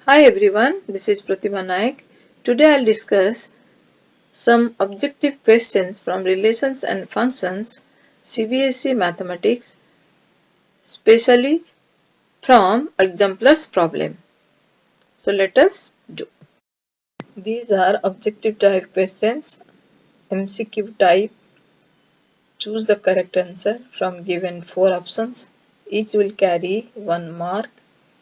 Hi everyone, this is Pratima Naik. Today I'll discuss some objective questions from relations and functions, CBSE mathematics, especially from Exemplar's problem. So let us do. These are objective type questions, MCQ type. Choose the correct answer from given 4 options. Each will carry 1 mark.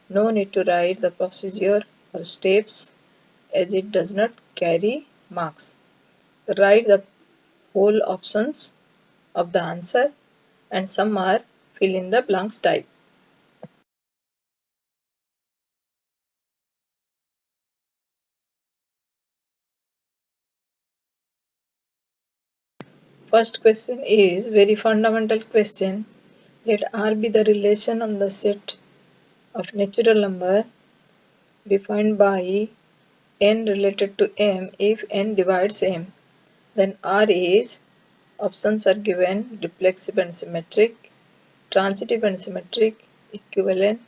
No need to write the procedure or steps as it does not carry marks. Write the whole options of the answer and some are fill in the blanks type. First question is very fundamental question. Let R be the relation on the set of natural number defined by n related to m if n divides m. Then R is, options are given, reflexive and symmetric, transitive and symmetric, equivalent,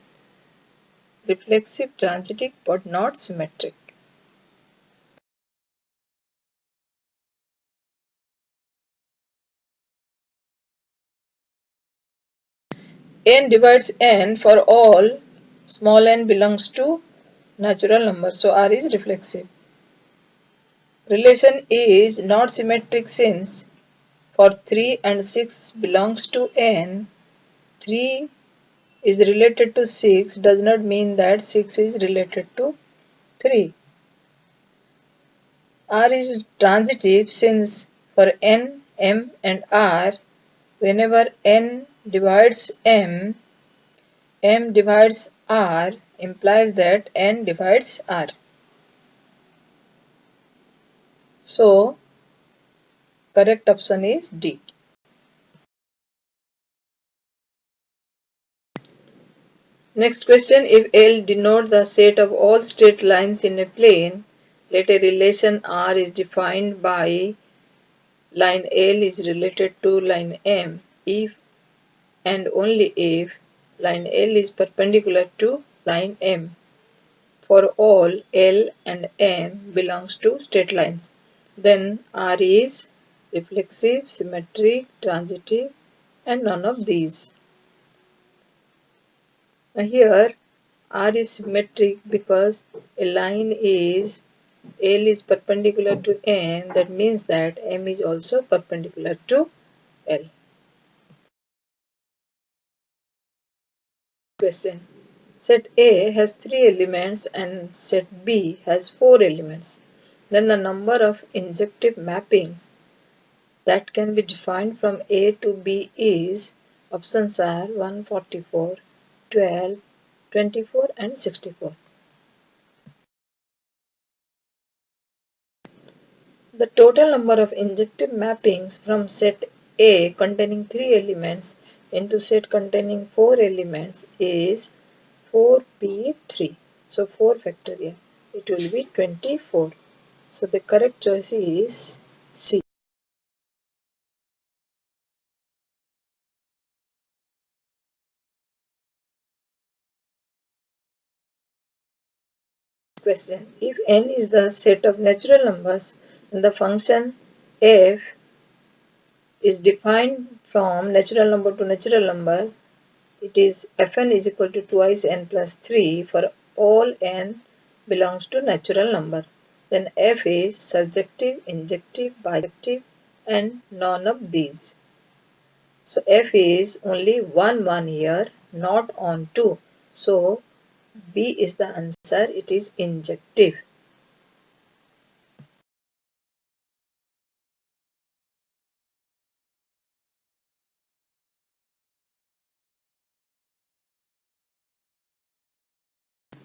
reflexive, transitive but not symmetric. N divides n for all small n belongs to natural number. So R is reflexive. Relation is not symmetric since for 3 and 6 belongs to n, 3 is related to 6 does not mean that 6 is related to 3. R is transitive since for n, m and r, whenever n divides m, m divides r implies that n divides r. So, correct option is D. Next question, if L denote the set of all straight lines in a plane, let a relation R is defined by line L is related to line M if and only if line L is perpendicular to line M for all L and M belongs to straight lines. Then R is reflexive, symmetric, transitive and none of these. Now here R is symmetric because a line is L is perpendicular to M, that means that M is also perpendicular to L. Question. Set A has 3 elements and set B has 4 elements. Then the number of injective mappings that can be defined from A to B is, options are 144, 12, 24 and 64. The total number of injective mappings from set A containing 3 elements into set containing 4 elements is 4p3. So 4 factorial. It will be 24. So the correct choice is C. Question. If n is the set of natural numbers and the function f is defined from natural number to natural number, it is fn is equal to twice n plus 3 for all n belongs to natural number. Then f is surjective, injective, bijective and none of these. So f is only 1 here, not on 2. So B is the answer, it is injective.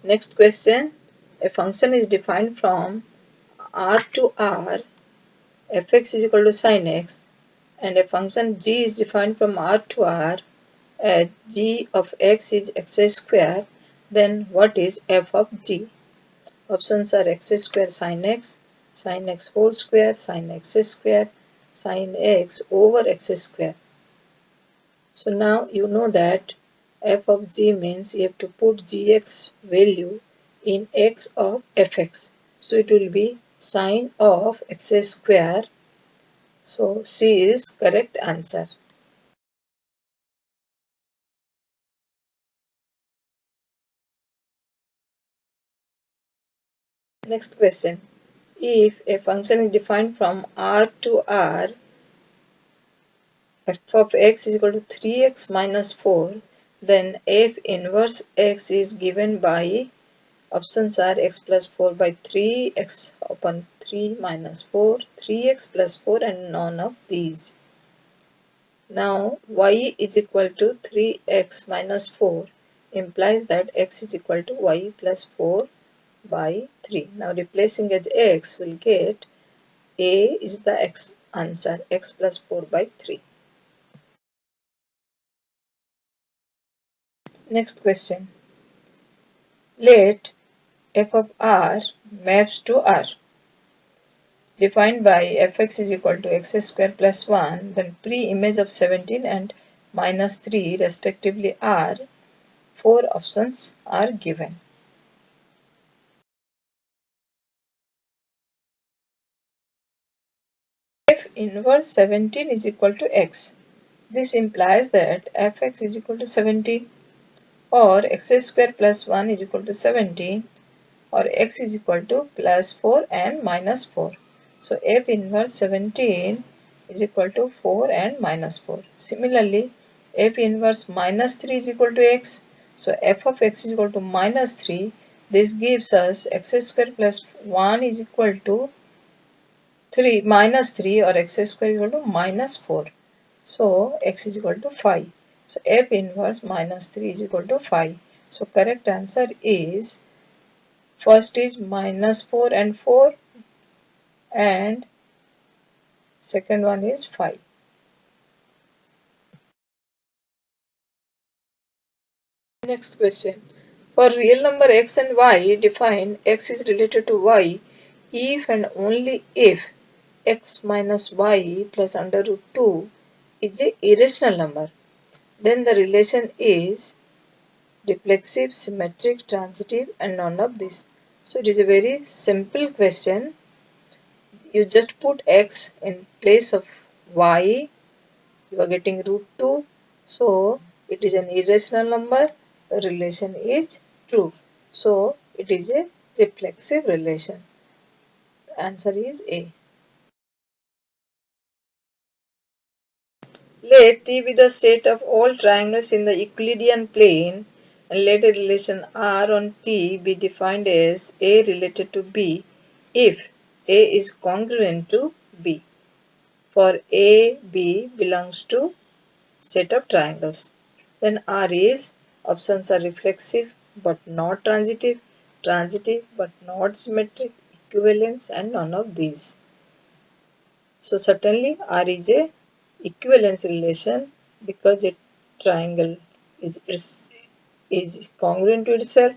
Next question, a function is defined from R to R, fx is equal to sin x, and a function g is defined from R to R as g of x is x square, then what is f of g? Options are x square sin x whole square, sin x square, sin x over x square. So now you know that f of g means you have to put gx value in x of fx. So it will be sine of x square. So C is correct answer. Next question. If a function is defined from R to R, f of x is equal to 3x minus 4, then f inverse x is given by options are x plus 4 by 3, x upon 3 minus 4, 3x plus 4 and none of these. Now y is equal to 3x minus 4 implies that x is equal to y plus 4 by 3. Now replacing as x will get A is the x answer, x plus 4 by 3. Next question. Let f of r maps to r. Defined by fx is equal to x square plus 1, then pre-image of 17 and minus 3 respectively are. 4 options are given. F inverse 17 is equal to x. This implies that fx is equal to 17 or x square plus 1 is equal to 17 or x is equal to plus 4 and minus 4. So f inverse 17 is equal to 4 and minus 4. Similarly, f inverse minus 3 is equal to x. So f of x is equal to minus 3. This gives us x square plus 1 is equal to 3 minus 3 or x square is equal to minus 4. So x is equal to 5. So f inverse minus 3 is equal to 5. So correct answer is first is minus 4 and 4 and second one is 5. Next question. For real number x and y, define x is related to y if and only if x minus y plus under root 2 is a irrational number. Then the relation is reflexive, symmetric, transitive and none of these. So it is a very simple question. You just put x in place of y, you are getting root 2. So it is an irrational number. The relation is true. So it is a reflexive relation. The answer is A. Let T be the set of all triangles in the Euclidean plane and let a relation R on T be defined as A related to B if A is congruent to B. For A, B belongs to set of triangles. Then R is options are reflexive but not transitive, transitive but not symmetric, equivalence and none of these. So certainly R is a equivalence relation because a triangle is congruent to itself.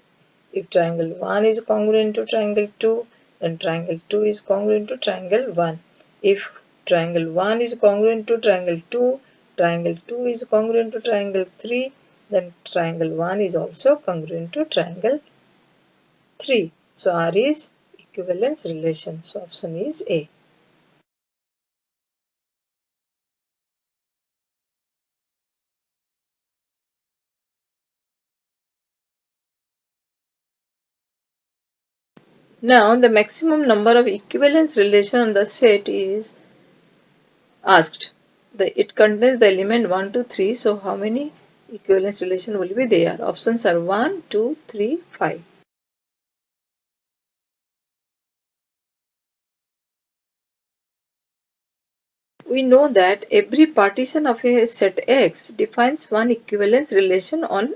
If triangle 1 is congruent to triangle 2, then triangle 2 is congruent to triangle 1. If triangle 1 is congruent to triangle 2, triangle 2 is congruent to triangle 3, then triangle 1 is also congruent to triangle 3. So R is equivalence relation. So option is A. Now the maximum number of equivalence relation on the set is asked. It contains the element 1, 2, 3. So how many equivalence relation will be there? Options are 1, 2, 3, 5. We know that every partition of a set X defines one equivalence relation on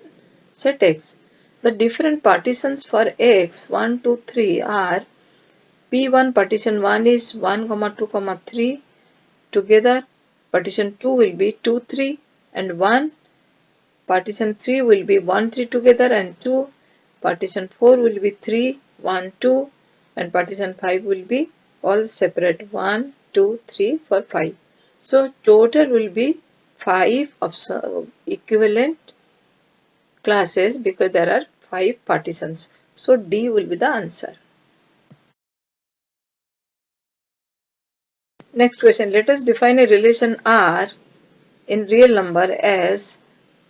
set X. The different partitions for X 1, 2, 3 are P1 partition 1 is 1, 2, 3 together. Partition 2 will be 2, 3 and 1. Partition 3 will be 1, 3 together and 2. Partition 4 will be 3, 1, 2 and partition 5 will be all separate 1, 2, 3, 4, 5. So total will be 5 of equivalent classes because there are 5 partitions. So D will be the answer. Next question. Let us define a relation R in real number as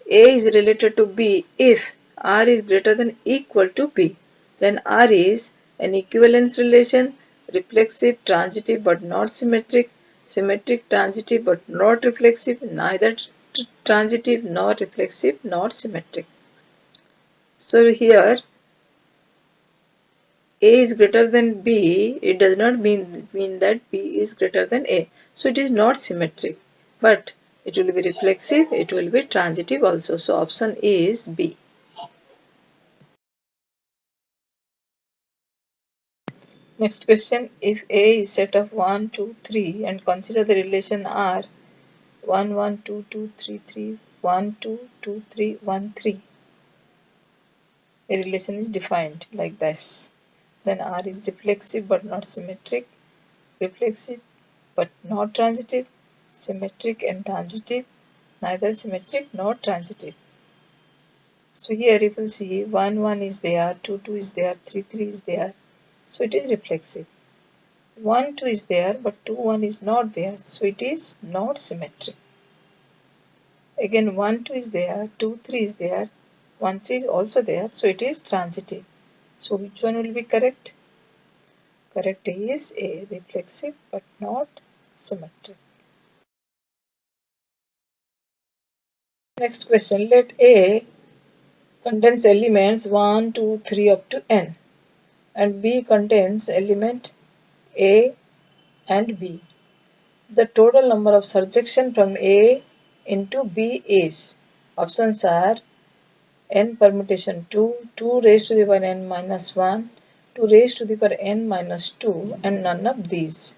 A is related to B if R is greater than or equal to B. Then R is an equivalence relation, reflexive, transitive but not symmetric, symmetric, transitive but not reflexive, neither transitive nor reflexive nor symmetric. So here A is greater than B, it does not mean that B is greater than A. So it is not symmetric, but it will be reflexive, it will be transitive also. So option A is B. Next question, if A is set of 1, 2, 3 and consider the relation R 1, 1, 2, 2, 3, 3, 1, 2, 2, 3, 1, 3. A relation is defined like this. Then R is reflexive but not symmetric, reflexive but not transitive, symmetric and transitive, neither symmetric nor transitive. So here you will see 1, 1 is there, 2, 2 is there, 3, 3 is there. So it is reflexive. 1, 2 is there, but 2, 1 is not there. So it is not symmetric. Again 1, 2 is there, 2, 3 is there, 1, 3 is also there. So it is transitive. So which one will be correct? Correct is A, reflexive but not symmetric. Next question, let A contains elements 1, 2, 3 up to n and B contains element A and B. The total number of surjection from A into B is, options are n permutation 2, 2 raised to the power n minus 1, 2 raised to the power n minus 2 and none of these.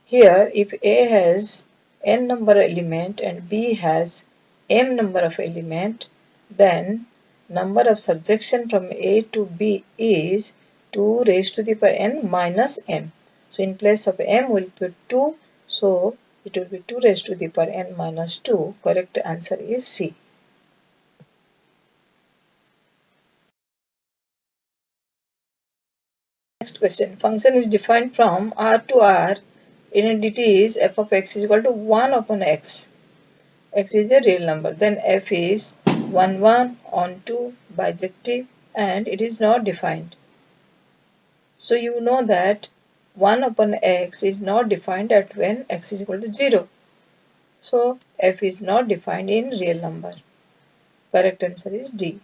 Here if A has n number of element and B has m number of element, then number of surjection from A to B is 2 raised to the power n minus m. So in place of m we'll put 2, so it will be 2 raised to the power n minus 2. Correct answer is C. Next question. Function is defined from R to R and it is f of x is equal to 1 upon x. X is a real number. Then f is 1, 1 on 2 bijective and it is not defined. So you know that 1 upon x is not defined at when x is equal to 0. So f is not defined in real number. Correct answer is D.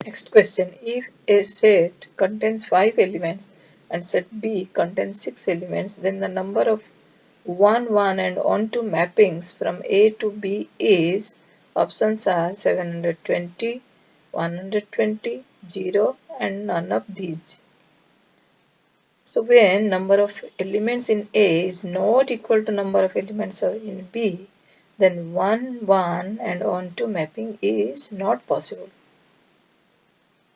Next question. If a set contains 5 elements and set B contains 6 elements, then the number of 1, 1 and onto mappings from A to B is, options are 720, 120, 0 and none of these. So when number of elements in A is not equal to number of elements in B, then 1, 1 and onto mapping is not possible.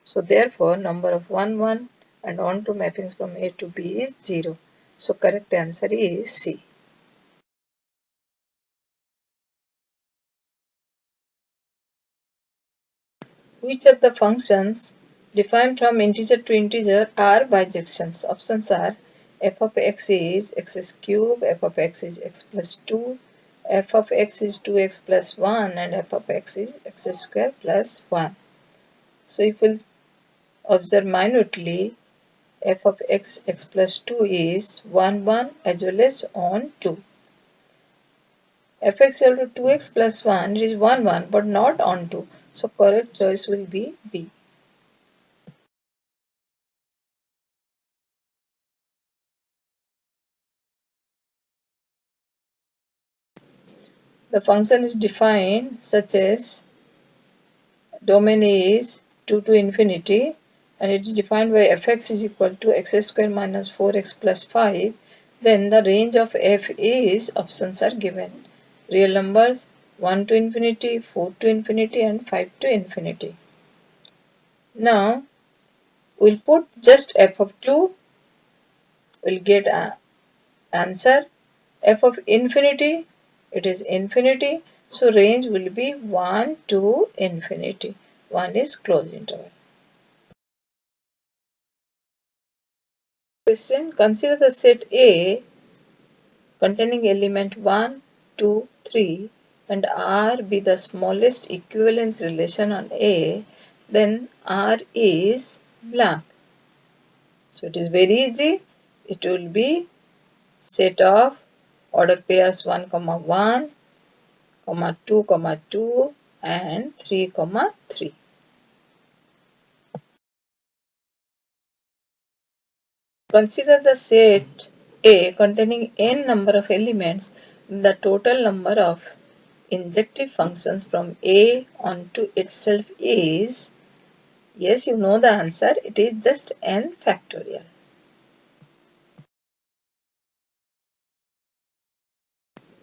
So therefore number of 1, 1 and onto mappings from A to B is 0. So correct answer is C. Which of the functions defined from integer to integer are bijections? Options are f of x is x cube, f of x is x plus 2, f of x is 2x plus 1 and f of x is x square plus 1. So if we observe minutely, f of x, x plus 2 is 1, 1 as well as on 2. Fx equal to 2x plus 1 it is 1, 1 but not on 2. So correct choice will be B. The function is defined such as domain is 2 to infinity and it is defined by fx is equal to x square minus 4x plus 5. Then the range of f is, options are given. Real numbers 1 to infinity, 4 to infinity and 5 to infinity. Now we'll put just f of 2, we'll get an answer. F of infinity, it is infinity. So range will be 1 to infinity. 1 is closed interval. Question: consider the set A containing element 1, 2, 3 and R be the smallest equivalence relation on A, then R is blank. So it is very easy. It will be set of order pairs 1, 1, 2, 2 and 3, 3. Consider the set A containing n number of elements. The total number of injective functions from A onto itself is, yes, you know the answer, it is just n factorial.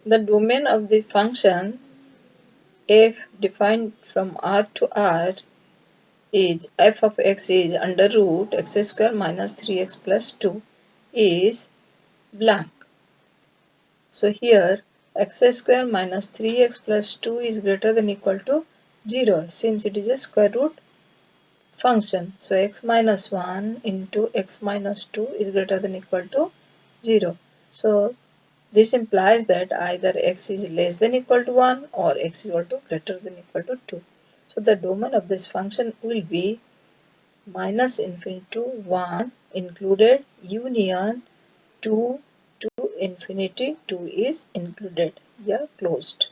The domain of the function f defined from R to R is f of x is under root x square minus 3x plus 2 is blank. So here x square minus 3x plus 2 is greater than equal to 0 since it is a square root function. So x minus 1 into x minus 2 is greater than equal to 0. So this implies that either x is less than equal to 1 or x is equal to greater than equal to 2. So the domain of this function will be minus infinity to 1 included union 2 to infinity 2 is included. Here closed.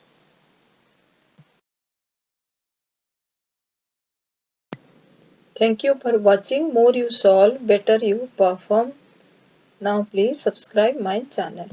Thank you for watching. More you solve, better you perform. Now please subscribe my channel.